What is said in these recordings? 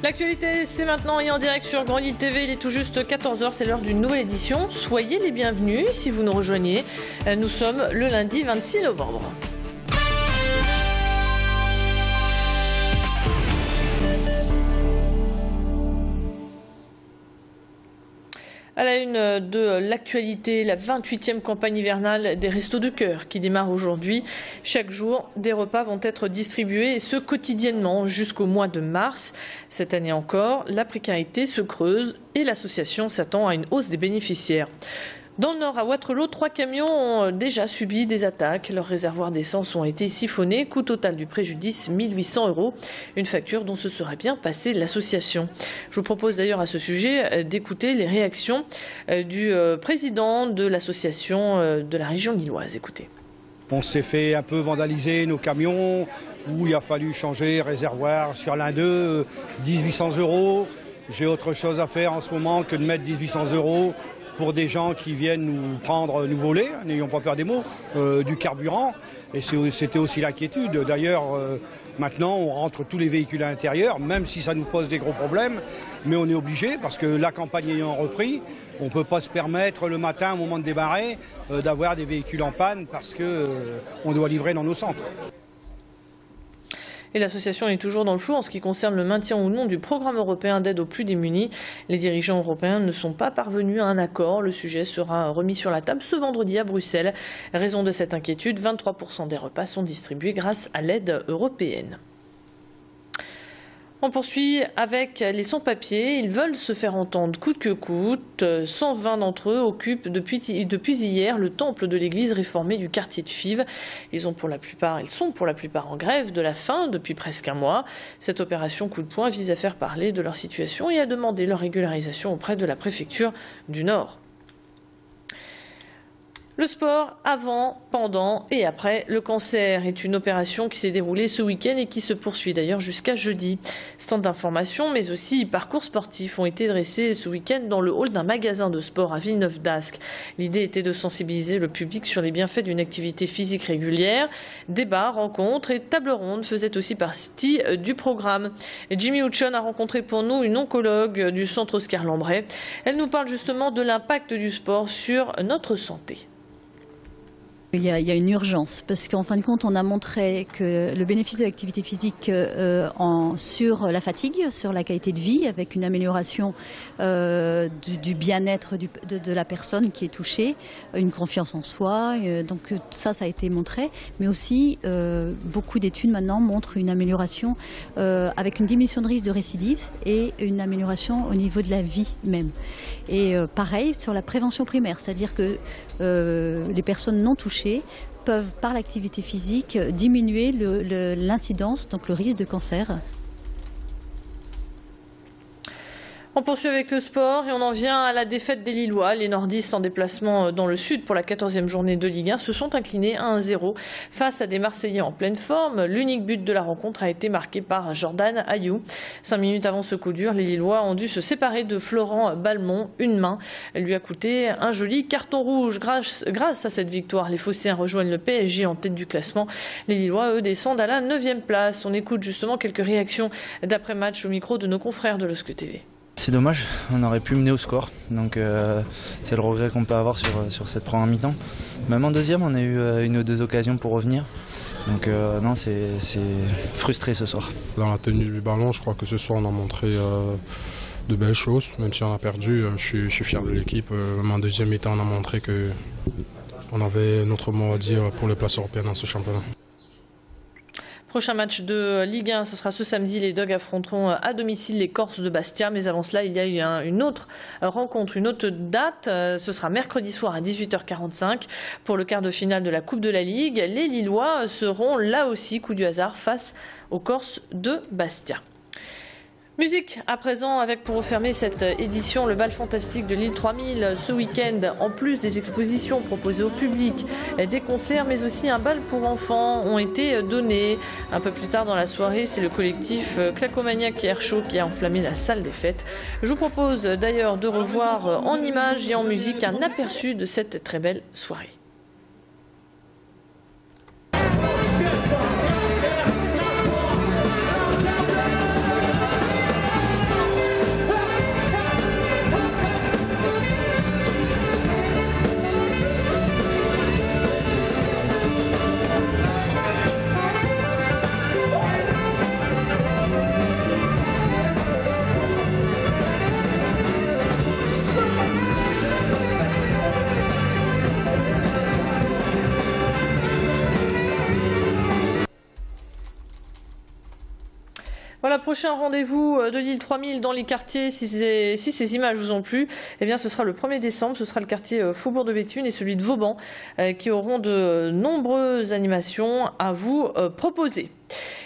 L'actualité, c'est maintenant et en direct sur Grandi TV. Il est tout juste 14 h, c'est l'heure d'une nouvelle édition. Soyez les bienvenus si vous nous rejoignez. Nous sommes le lundi 26 novembre. À la une de l'actualité, la 28e campagne hivernale des Restos du Cœur qui démarre aujourd'hui. Chaque jour, des repas vont être distribués et ce quotidiennement jusqu'au mois de mars. Cette année encore, la précarité se creuse et l'association s'attend à une hausse des bénéficiaires. Dans le nord, à Waterloo, 3 camions ont déjà subi des attaques. Leurs réservoirs d'essence ont été siphonnés. Coût total du préjudice, 1 800 €. Une facture dont se serait bien passée l'association. Je vous propose d'ailleurs à ce sujet d'écouter les réactions du président de l'association de la région lilloise. Écoutez. On s'est fait un peu vandaliser nos camions, où il a fallu changer réservoir sur l'un d'eux, 1 800 €. J'ai autre chose à faire en ce moment que de mettre 1 800 € pour des gens qui viennent nous prendre, nous voler, n'ayons pas peur des mots, du carburant. Et c'était aussi l'inquiétude. D'ailleurs, maintenant, on rentre tous les véhicules à l'intérieur, même si ça nous pose des gros problèmes. Mais on est obligé, parce que la campagne ayant repris, on ne peut pas se permettre le matin, au moment de démarrer, d'avoir des véhicules en panne, parce qu'on doit livrer dans nos centres. Et l'association est toujours dans le flou en ce qui concerne le maintien ou non du programme européen d'aide aux plus démunis. Les dirigeants européens ne sont pas parvenus à un accord. Le sujet sera remis sur la table ce vendredi à Bruxelles. Raison de cette inquiétude, 23% des repas sont distribués grâce à l'aide européenne. On poursuit avec les sans-papiers. Ils veulent se faire entendre coûte que coûte. 120 d'entre eux occupent depuis hier le temple de l'église réformée du quartier de Fives. Ils sont pour la plupart en grève de la faim depuis presque un mois. Cette opération coup de poing vise à faire parler de leur situation et à demander leur régularisation auprès de la préfecture du Nord. Le sport avant, pendant et après le cancer est une opération qui s'est déroulée ce week-end et qui se poursuit d'ailleurs jusqu'à jeudi. Stands d'information mais aussi parcours sportifs ont été dressés ce week-end dans le hall d'un magasin de sport à Villeneuve-d'Ascq. L'idée était de sensibiliser le public sur les bienfaits d'une activité physique régulière. Débats, rencontres et tables rondes faisaient aussi partie du programme. Jimmy Houchon a rencontré pour nous une oncologue du centre Oscar Lambret. Elle nous parle justement de l'impact du sport sur notre santé. Il y a une urgence parce qu'en fin de compte, on a montré que le bénéfice de l'activité physique sur la fatigue, sur la qualité de vie, avec une amélioration du bien-être de la personne qui est touchée, une confiance en soi. Donc ça a été montré. Mais aussi, beaucoup d'études maintenant montrent une amélioration avec une diminution de risque de récidive et une amélioration au niveau de la vie même. Et pareil sur la prévention primaire, c'est-à-dire que les personnes non touchées peuvent, par l'activité physique, diminuer l'incidence, donc le risque de cancer. On poursuit avec le sport et on en vient à la défaite des Lillois. Les nordistes en déplacement dans le sud pour la 14e journée de Ligue 1 se sont inclinés 1-0 face à des Marseillais en pleine forme. L'unique but de la rencontre a été marqué par Jordan Ayew. 5 minutes avant ce coup dur, les Lillois ont dû se séparer de Florent Balmont. Une main lui a coûté un joli carton rouge. Grâce à cette victoire, les Phocéens rejoignent le PSG en tête du classement. Les Lillois, eux, descendent à la 9e place. On écoute justement quelques réactions d'après-match au micro de nos confrères de LOSC TV. C'est dommage, on aurait pu mener au score, donc c'est le regret qu'on peut avoir sur cette première mi-temps. Même en deuxième, on a eu une ou deux occasions pour revenir, donc non, c'est frustré ce soir. Dans la tenue du ballon, je crois que ce soir on a montré de belles choses, même si on a perdu, je suis fier de l'équipe. Même en deuxième mi-temps, on a montré qu'on avait notre mot à dire pour les places européennes dans ce championnat. Prochain match de Ligue 1, ce sera ce samedi. Les Dogs affronteront à domicile les Corses de Bastia. Mais avant cela, il y a eu une autre rencontre, une autre date. Ce sera mercredi soir à 18 h 45 pour le quart de finale de la Coupe de la Ligue. Les Lillois seront là aussi, coup du hasard, face aux Corses de Bastia. Musique à présent avec pour refermer cette édition le bal fantastique de l'île 3000 ce week-end. En plus des expositions proposées au public, des concerts mais aussi un bal pour enfants ont été donnés. Un peu plus tard dans la soirée, c'est le collectif Clacomaniac et Air Show qui a enflammé la salle des fêtes. Je vous propose d'ailleurs de revoir en images et en musique un aperçu de cette très belle soirée. Voilà, prochain rendez-vous de l'île 3000 dans les quartiers, si ces images vous ont plu, eh bien ce sera le 1er décembre, ce sera le quartier Faubourg de Béthune et celui de Vauban qui auront de nombreuses animations à vous proposer.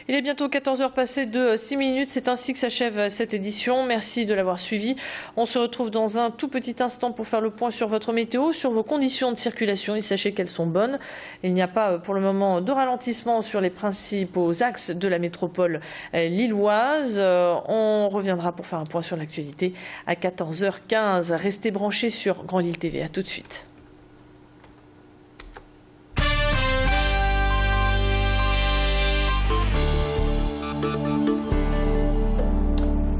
Il est bientôt 14h passées de 6 minutes, c'est ainsi que s'achève cette édition. Merci de l'avoir suivi. On se retrouve dans un tout petit instant pour faire le point sur votre météo, sur vos conditions de circulation. Et sachez qu'elles sont bonnes. Il n'y a pas pour le moment de ralentissement sur les principaux axes de la métropole lilloise. On reviendra pour faire un point sur l'actualité à 14h15. Restez branchés sur Grand Lille TV. À tout de suite.